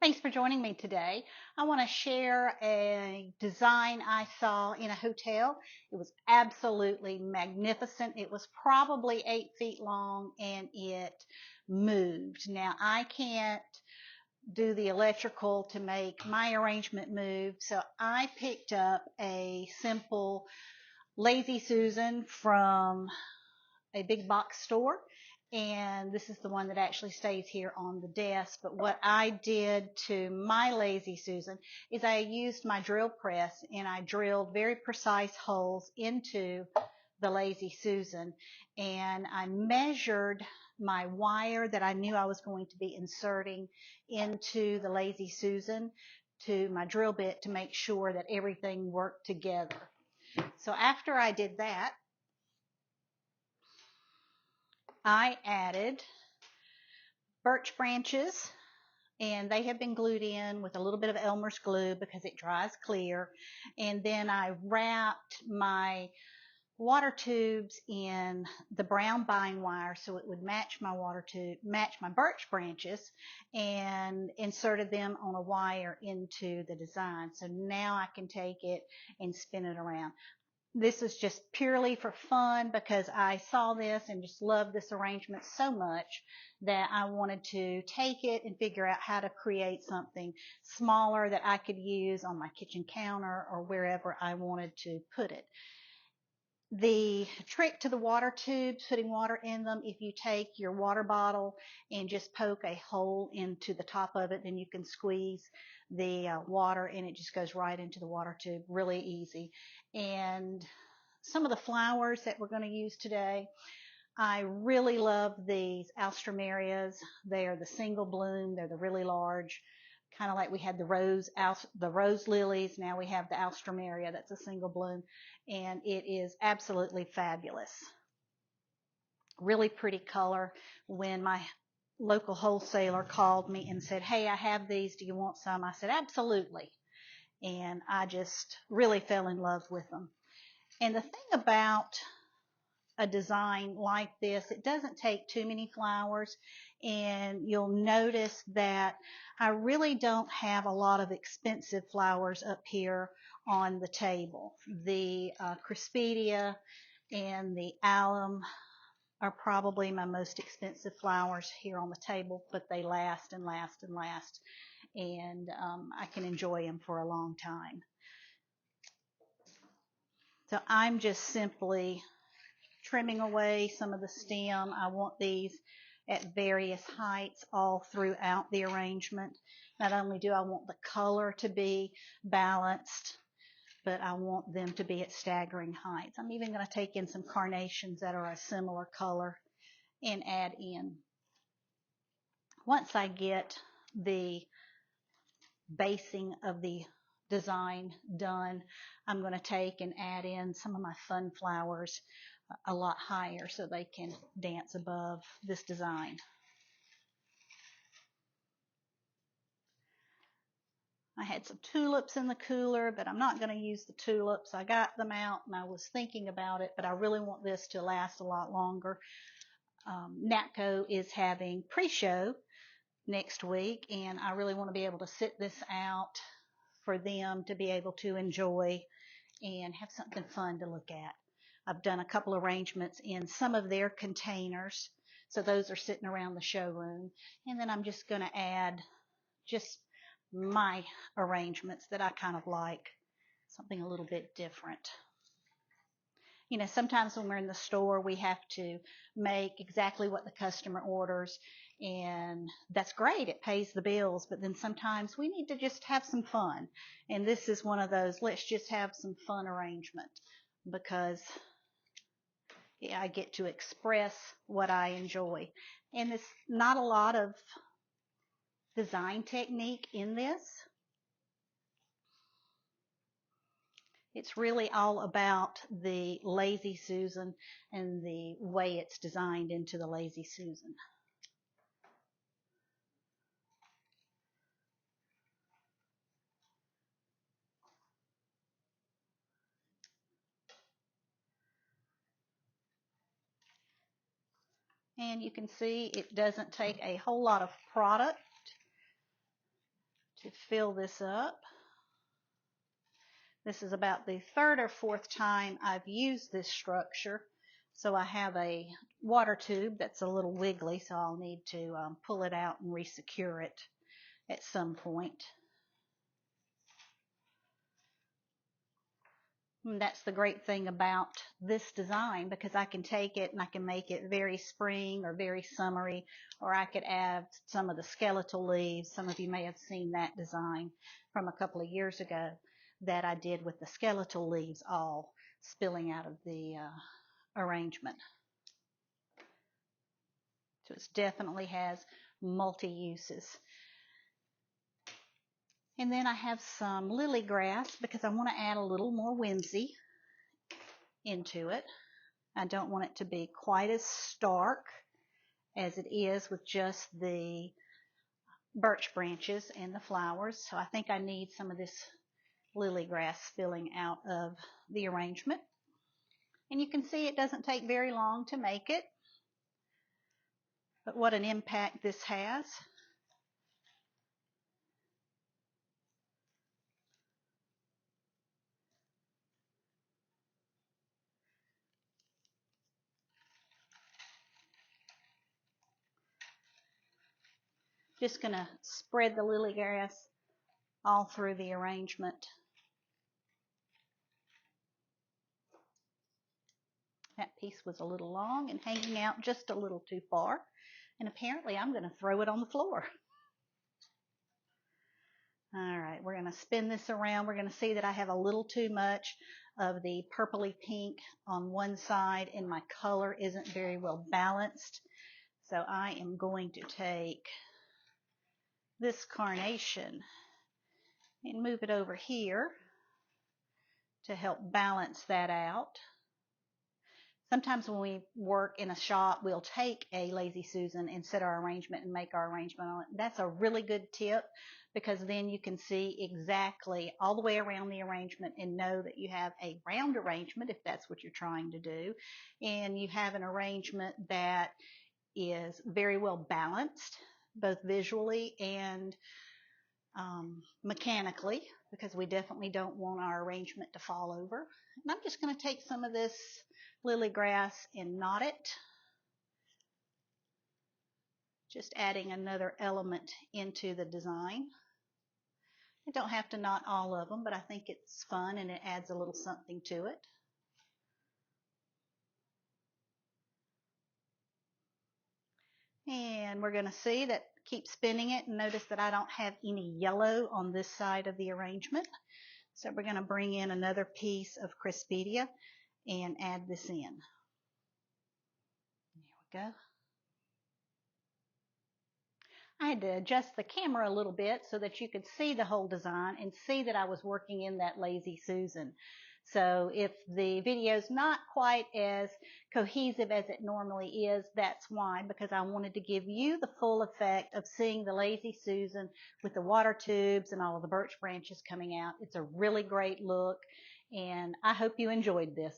Thanks for joining me today. I want to share a design I saw in a hotel. It was absolutely magnificent. It was probably 8 feet long and it moved. Now I can't do the electrical to make my arrangement move, so I picked up a simple Lazy Susan from a big box store, and this is the one that actually stays here on the desk. But what I did to my Lazy Susan is I used my drill press and I drilled very precise holes into the Lazy Susan, and I measured my wire that I knew I was going to be inserting into the Lazy Susan to my drill bit to make sure that everything worked together. So after I did that, I added birch branches, and they have been glued in with a little bit of Elmer's glue because it dries clear. And then I wrapped my water tubes in the brown bind wire so it would match my match my birch branches, and inserted them on a wire into the design. So now I can take it and spin it around. This is just purely for fun because I saw this and just loved this arrangement so much that I wanted to take it and figure out how to create something smaller that I could use on my kitchen counter or wherever I wanted to put it. The trick to the water tubes, putting water in them, if you take your water bottle and just poke a hole into the top of it, then you can squeeze the water and it just goes right into the water tube. Really easy. And some of the flowers that we're going to use today, I really love these alstroemerias. They are the single bloom. They're the really large, kind of like we had the rose lilies. Now we have the alstroemeria. That's a single bloom, and it is absolutely fabulous. Really pretty color. When my local wholesaler called me and said, "Hey, I have these. Do you want some?" I said, "Absolutely." And I just really fell in love with them. And the thing about a design like this, it doesn't take too many flowers, and you'll notice that I really don't have a lot of expensive flowers up here on the table. The Crispidia and the alum are probably my most expensive flowers here on the table, but they last and last and last, and I can enjoy them for a long time. So I'm just simply trimming away some of the stem. I want these at various heights all throughout the arrangement. Not only do I want the color to be balanced, but I want them to be at staggering heights. I'm even going to take in some carnations that are a similar color and add in. Once I get the basing of the design done, I'm going to take and add in some of my fun flowers a lot higher so they can dance above this design. I had some tulips in the cooler, but I'm not going to use the tulips. I got them out and I was thinking about it, but I really want this to last a lot longer. NAPCO is having pre-show next week, and I really want to be able to sit this out for them to be able to enjoy and have something fun to look at. I've done a couple arrangements in some of their containers, so those are sitting around the showroom. And then I'm just going to add just my arrangements that I kind of like, something a little bit different. You know, sometimes when we're in the store, we have to make exactly what the customer orders, and that's great. It pays the bills, but then sometimes we need to just have some fun. And this is one of those, let's just have some fun arrangement, because I get to express what I enjoy. And it's not a lot of design technique in this. It's really all about the Lazy Susan and the way it's designed into the Lazy Susan. And you can see it doesn't take a whole lot of product fill this up. This is about the third or fourth time I've used this structure. So I have a water tube that's a little wiggly, so I'll need to pull it out and resecure it at some point. And that's the great thing about this design, because I can take it and I can make it very spring or very summery, or I could add some of the skeletal leaves. Some of you may have seen that design from a couple of years ago that I did with the skeletal leaves all spilling out of the arrangement. So it definitely has multi-uses. And then I have some lily grass because I want to add a little more whimsy into it. I don't want it to be quite as stark as it is with just the birch branches and the flowers. So I think I need some of this lily grass spilling out of the arrangement. And you can see it doesn't take very long to make it. But what an impact this has. Just going to spread the lily grass all through the arrangement. That piece was a little long and hanging out just a little too far. And apparently I'm going to throw it on the floor. All right, we're going to spin this around. We're going to see that I have a little too much of the purpley pink on one side and my color isn't very well balanced. So I am going to take this carnation and move it over here to help balance that out. Sometimes when we work in a shop, we'll take a Lazy Susan and set our arrangement and make our arrangement on it. That's a really good tip, because then you can see exactly all the way around the arrangement and know that you have a round arrangement if that's what you're trying to do. And you have an arrangement that is very well balanced, both visually and mechanically, because we definitely don't want our arrangement to fall over. And I'm just going to take some of this lily grass and knot it, just adding another element into the design. I don't have to knot all of them, but I think it's fun and it adds a little something to it. And we're going to see that, keep spinning it, and notice that I don't have any yellow on this side of the arrangement. So we're going to bring in another piece of Cresspedia and add this in. There we go. I had to adjust the camera a little bit so that you could see the whole design and see that I was working in that Lazy Susan. So if the video's not quite as cohesive as it normally is, that's why, because I wanted to give you the full effect of seeing the Lazy Susan with the water tubes and all of the birch branches coming out. It's a really great look, and I hope you enjoyed this.